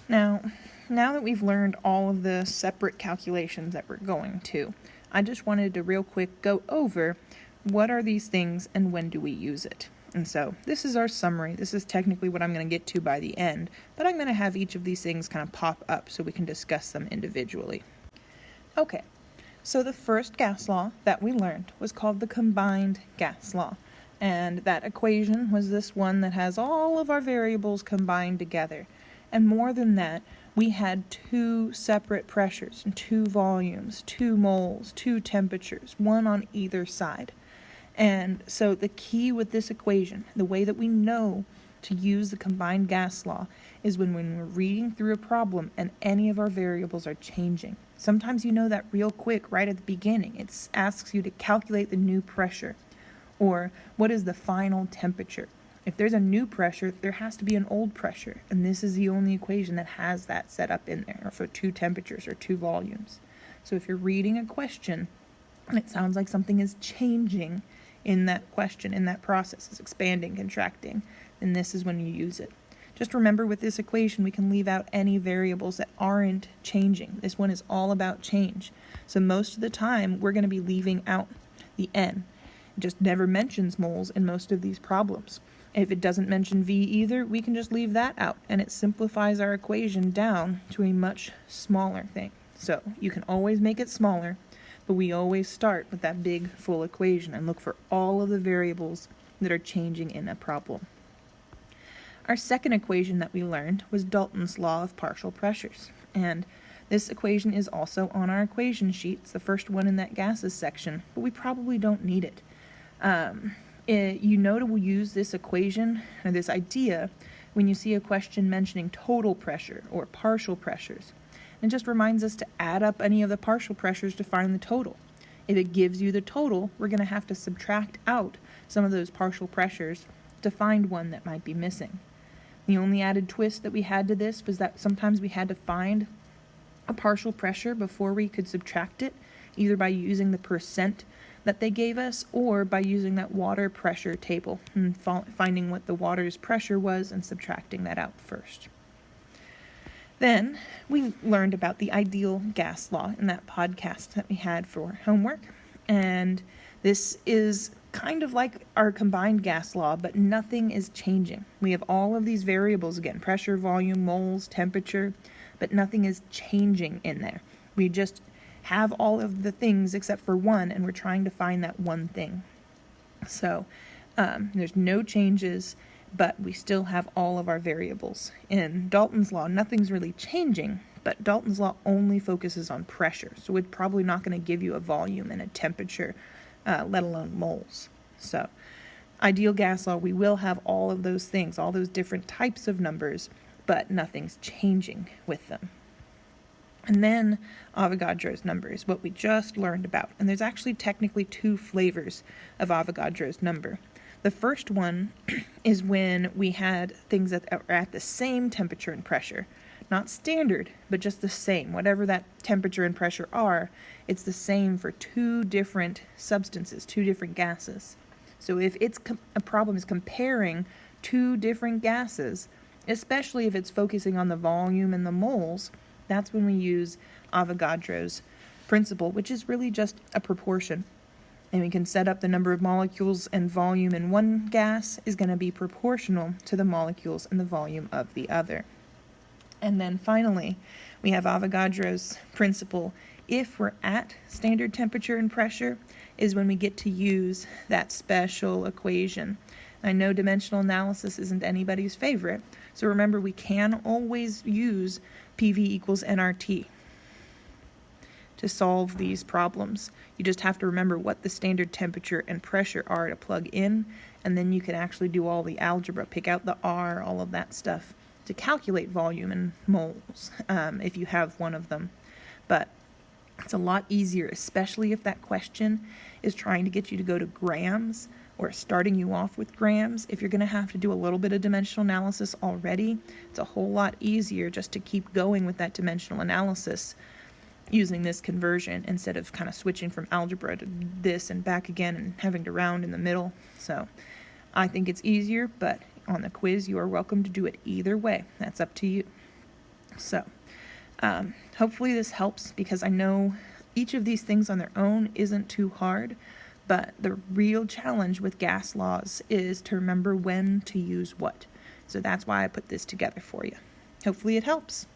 Now that we've learned all of the separate calculations that we're going to, I just wanted to real quick go over what are these things and when do we use it. And so this is our summary. This is technically what I'm going to get to by the end, but I'm going to have each of these things kind of pop up so we can discuss them individually. Okay, so the first gas law that we learned was called the combined gas law. And that equation was this one that has all of our variables combined together. And more than that, we had two separate pressures and two volumes, 2 moles, 2 temperatures, one on either side. And so the key with this equation, the way that we know to use the combined gas law, is when we're reading through a problem and any of our variables are changing. Sometimes you know that real quick right at the beginning. It asks you to calculate the new pressure, or what is the final temperature. If there's a new pressure, there has to be an old pressure, and this is the only equation that has that set up in there, or for 2 temperatures or 2 volumes. So if you're reading a question and it sounds like something is changing in that question, in that process, is expanding, contracting, then this is when you use it. Just remember, with this equation, we can leave out any variables that aren't changing. This one is all about change. So most of the time, we're going to be leaving out the N. It just never mentions moles in most of these problems. If it doesn't mention V either, we can just leave that out, and it simplifies our equation down to a much smaller thing. So you can always make it smaller, but we always start with that big full equation and look for all of the variables that are changing in a problem. Our second equation that we learned was Dalton's law of partial pressures, and this equation is also on our equation sheet. It's the first one in that gases section, but we probably don't need it. You know to use this equation or this idea when you see a question mentioning total pressure or partial pressures. It just reminds us to add up any of the partial pressures to find the total. If it gives you the total, we're going to have to subtract out some of those partial pressures to find one that might be missing. The only added twist that we had to this was that sometimes we had to find a partial pressure before we could subtract it, either by using the percent that they gave us or by using that water pressure table and finding what the water's pressure was and subtracting that out first. Then we learned about the ideal gas law in that podcast that we had for homework, and this is kind of like our combined gas law, but nothing is changing. We have all of these variables again, pressure, volume, moles, temperature, but nothing is changing in there. We just have all of the things except for one, and we're trying to find that one thing. So there's no changes, but we still have all of our variables. In Dalton's law, nothing's really changing, but Dalton's law only focuses on pressure, so it's probably not going to give you a volume and a temperature, let alone moles. So ideal gas law, we will have all of those things, all those different types of numbers, but nothing's changing with them. And then Avogadro's number is what we just learned about. And there's actually technically 2 flavors of Avogadro's number. The first one is when we had things that are at the same temperature and pressure. Not standard, but just the same. Whatever that temperature and pressure are, it's the same for 2 different substances, 2 different gases. So if a problem is comparing 2 different gases, especially if it's focusing on the volume and the moles, that's when we use Avogadro's principle, which is really just a proportion. And we can set up the number of molecules and volume in one gas is going to be proportional to the molecules and the volume of the other. And then finally, we have Avogadro's principle. If we're at standard temperature and pressure, is when we get to use that special equation. I know dimensional analysis isn't anybody's favorite, so remember we can always use PV equals nRT to solve these problems. You just have to remember what the standard temperature and pressure are to plug in, and then you can actually do all the algebra, pick out the R, all of that stuff to calculate volume and moles if you have one of them. But it's a lot easier, especially if that question is trying to get you to go to grams or starting you off with grams. If you're going to have to do a little bit of dimensional analysis already, it's a whole lot easier just to keep going with that dimensional analysis using this conversion instead of kind of switching from algebra to this and back again and having to round in the middle. So I think it's easier, but on the quiz you are welcome to do it either way. That's up to you. So hopefully this helps, because I know each of these things on their own isn't too hard, but the real challenge with gas laws is to remember when to use what. So that's why I put this together for you. Hopefully it helps.